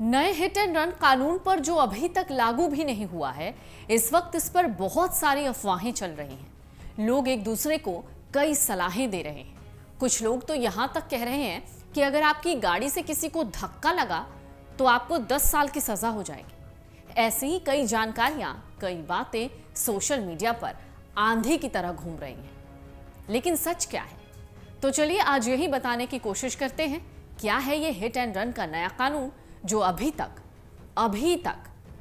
नए hit and run कानून पर जो अभी तक लागू भी नहीं हुआ है, इस वक्त इस पर बहुत सारी अफवाहें चल रही हैं। लोग एक दूसरे को कई सलाहें दे रहे हैं। कुछ लोग तो यहां तक कह रहे हैं कि अगर आपकी गाड़ी से किसी को धक्का लगा तो आपको 10 साल की सजा हो जाएगी। ऐसी ही कई जानकारियां, कई बातें सोशल मीडिया पर आंधी की तरह घूम रही हैं। लेकिन सच क्या है? तो चलिए आज यही बताने की कोशिश करते हैं, क्या है ये हिट एंड रन का नया कानून जो अभी तक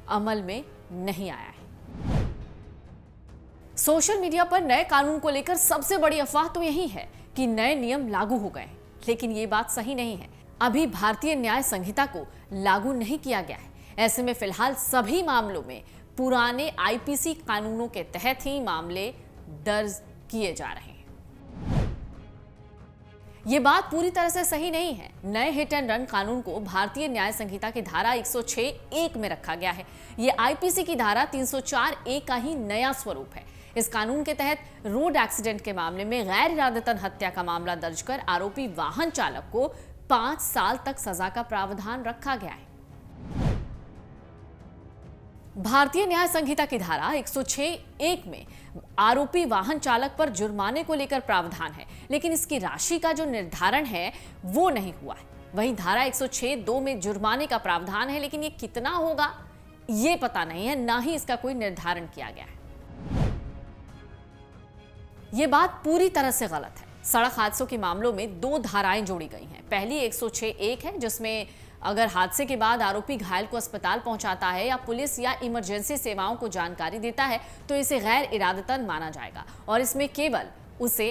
अमल में नहीं आया है। सोशल मीडिया पर नए कानून को लेकर सबसे बड़ी अफवाह तो यही है कि नए नियम लागू हो गए हैं, लेकिन ये बात सही नहीं है। अभी भारतीय न्याय संहिता को लागू नहीं किया गया है। ऐसे में फिलहाल सभी मामलों में पुराने आईपीसी कानूनों के तहत ही मामले दर्ज किए जा रहे हैं। ये बात पूरी तरह से सही नहीं है। नए हिट एंड रन कानून को भारतीय न्याय संहिता की धारा 106(1) में रखा गया है। ये आईपीसी की धारा 304(a) का ही नया स्वरूप है। इस कानून के तहत रोड एक्सीडेंट के मामले में गैर इरादतन हत्या का मामला दर्ज कर आरोपी वाहन चालक को 5 साल तक सजा का प्रावधान रखा गया है। भारतीय न्याय संहिता की धारा 106(1) में आरोपी वाहन चालक पर जुर्माने को लेकर प्रावधान है, लेकिन इसकी राशि का जो निर्धारण है वो नहीं हुआ है। वहीं धारा 106(2) में जुर्माने का प्रावधान है, लेकिन ये कितना होगा ये पता नहीं है, ना ही इसका कोई निर्धारण किया गया है। ये बात पूरी तरह से गलत है। सड़क हादसों के मामलों में 2 धाराएं जोड़ी गई हैं। पहली 106(1) है, जिसमें अगर हादसे के बाद आरोपी घायल को अस्पताल पहुंचाता है या पुलिस या इमरजेंसी सेवाओं को जानकारी देता है तो इसे गैर इरादतन माना जाएगा और इसमें केवल उसे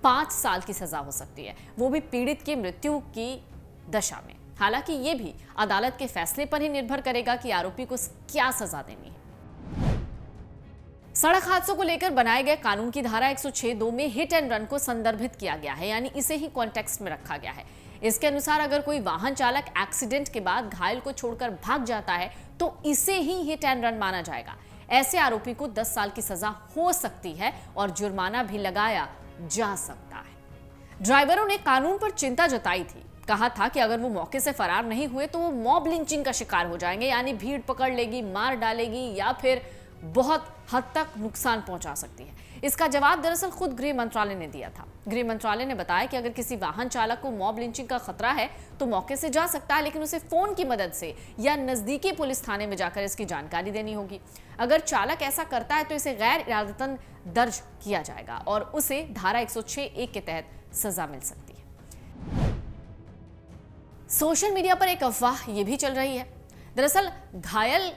5 साल की सजा हो सकती है, वो भी पीड़ित की मृत्यु की दशा में। हालांकि ये भी अदालत के फैसले पर ही निर्भर करेगा कि आरोपी को क्या सजा देनी है। सड़क हादसों को लेकर बनाए गए कानून की धारा 106(2) में हिट एंड रन को संदर्भित किया गया है, यानी इसे ही कॉन्टेक्स्ट में रखा गया है। इसके अनुसार अगर कोई वाहन चालक एक्सीडेंट के बाद घायल को छोड़कर भाग जाता है तो इसे ही हिट एंड रन माना जाएगा। ऐसे आरोपी को 10 साल की सजा हो सकती है और जुर्माना भी लगाया जा सकता है। ड्राइवरों ने कानून पर चिंता जताई थी। कहा था कि अगर वो मौके से फरार नहीं हुए तो वो मॉब लिंचिंग का शिकार हो जाएंगे, यानी भीड़ पकड़ लेगी, मार डालेगी या फिर बहुत हद तक नुकसान पहुंचा सकती है। इसका जवाब दरअसल खुद गृह मंत्रालय ने दिया था। गृह मंत्रालय ने बताया कि अगर किसी वाहन चालक को मॉब लिंचिंग का खतरा है तो मौके से जा सकता है, लेकिन उसे फोन की मदद से या नजदीकी पुलिस थाने में जाकर इसकी जानकारी देनी होगी। अगर चालक ऐसा करता है तो इसे गैर इरादतन दर्ज किया जाएगा और उसे धारा 106(1) के तहत सजा मिल सकती है। सोशल मीडिया पर एक अफवाह ये भी चल रही है। दरअसल घायल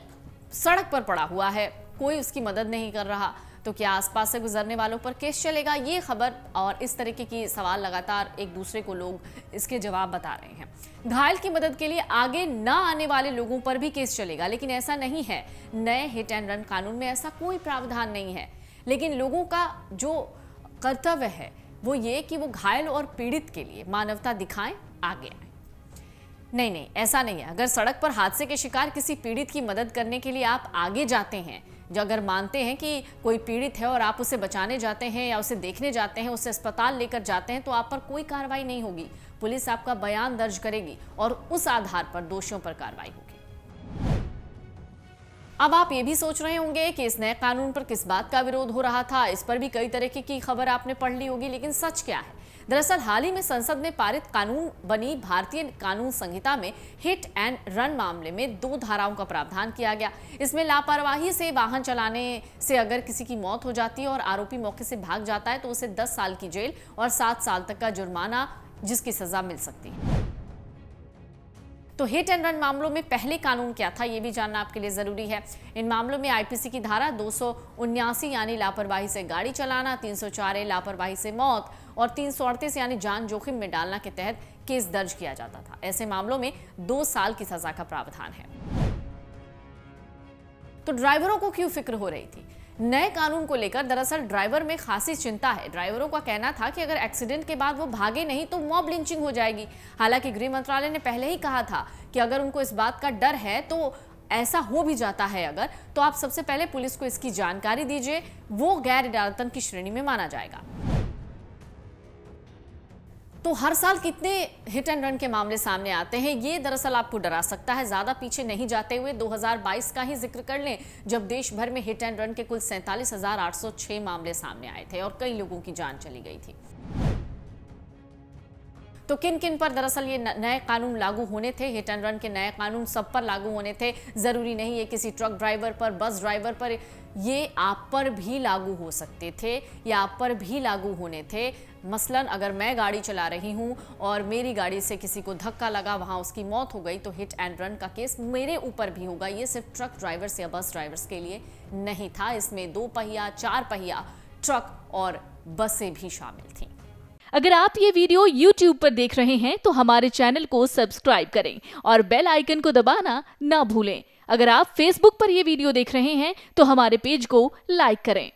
सड़क पर पड़ा हुआ है, कोई उसकी मदद नहीं कर रहा, तो क्या आसपास से गुजरने वालों पर केस चलेगा? ये खबर और इस तरीके की सवाल लगातार एक दूसरे को लोग इसके जवाब बता रहे हैं। घायल की मदद के लिए आगे ना आने वाले लोगों पर भी केस चलेगा, लेकिन ऐसा नहीं है। नए हिट एंड रन कानून में ऐसा कोई प्रावधान नहीं है, लेकिन लोगों का जो कर्तव्य है वो ये कि वो घायल और पीड़ित के लिए मानवता दिखाएं, आगे आए। नहीं, ऐसा नहीं है। अगर सड़क पर हादसे के शिकार किसी पीड़ित की मदद करने के लिए आप आगे जाते हैं, जो अगर मानते हैं कि कोई पीड़ित है और आप उसे बचाने जाते हैं या उसे देखने जाते हैं, उसे अस्पताल लेकर जाते हैं, तो आप पर कोई कार्रवाई नहीं होगी। पुलिस आपका बयान दर्ज करेगी और उस आधार पर दोषियों पर कार्रवाई होगी। अब आप ये भी सोच रहे होंगे कि इस नए कानून पर किस बात का विरोध हो रहा था। इस पर भी कई तरीके की खबर आपने पढ़ ली होगी, लेकिन सच क्या है? दरअसल हाल ही में संसद में पारित कानून बनी भारतीय कानून संहिता में हिट एंड रन मामले में 2 धाराओं का प्रावधान किया गया। इसमें लापरवाही से वाहन चलाने से अगर किसी की मौत हो जाती है और आरोपी मौके से भाग जाता है तो उसे 10 साल की जेल और 7 साल तक का जुर्माना, जिसकी सजा मिल सकती है। तो हिट एंड रन मामलों में पहले कानून क्या था ये भी जानना आपके लिए जरूरी है। इन मामलों में आईपीसी की धारा 279 यानी लापरवाही से गाड़ी चलाना, 304(a) लापरवाही से मौत और 338 यानी जान जोखिम में डालना के तहत केस दर्ज किया जाता था। ऐसे मामलों में 2 साल की सजा का प्रावधान है। तो ड्राइवरों को क्यों फिक्र हो रही थी? नए कानून को लेकर दरअसल ड्राइवर में खासी चिंता है। ड्राइवरों का कहना था कि अगर एक्सीडेंट के बाद वो भागे नहीं तो मॉब लिंचिंग हो जाएगी। हालांकि गृह मंत्रालय ने पहले ही कहा था कि अगर उनको इस बात का डर है, तो ऐसा हो भी जाता है अगर, तो आप सबसे पहले पुलिस को इसकी जानकारी दीजिए, वो गैर इरादतन की श्रेणी में माना जाएगा। तो हर साल कितने हिट एंड रन के मामले सामने आते हैं, ये दरअसल आपको डरा सकता है। ज्यादा पीछे नहीं जाते हुए 2022 का ही जिक्र कर लें, जब देश भर में हिट एंड रन के कुल 47,806 मामले सामने आए थे और कई लोगों की जान चली गई थी। तो किन किन पर दरअसल ये नए कानून लागू होने थे? हिट एंड रन के नए कानून सब पर लागू होने थे, जरूरी नहीं है किसी ट्रक ड्राइवर पर, बस ड्राइवर पर। ये आप पर भी लागू हो सकते थे या आप पर भी लागू होने थे। मसलन अगर मैं गाड़ी चला रही हूं और मेरी गाड़ी से किसी को धक्का लगा, वहां उसकी मौत हो गई, तो हिट एंड रन का केस मेरे ऊपर भी होगा। ये सिर्फ ट्रक ड्राइवर्स या बस ड्राइवर्स के लिए नहीं था, इसमें 2 पहिया, 4 पहिया ट्रक और बसें भी शामिल थी। अगर आप ये वीडियो YouTube पर देख रहे हैं तो हमारे चैनल को सब्सक्राइब करें और बेल आइकन को दबाना ना भूलें। अगर आप Facebook पर ये वीडियो देख रहे हैं तो हमारे पेज को लाइक करें।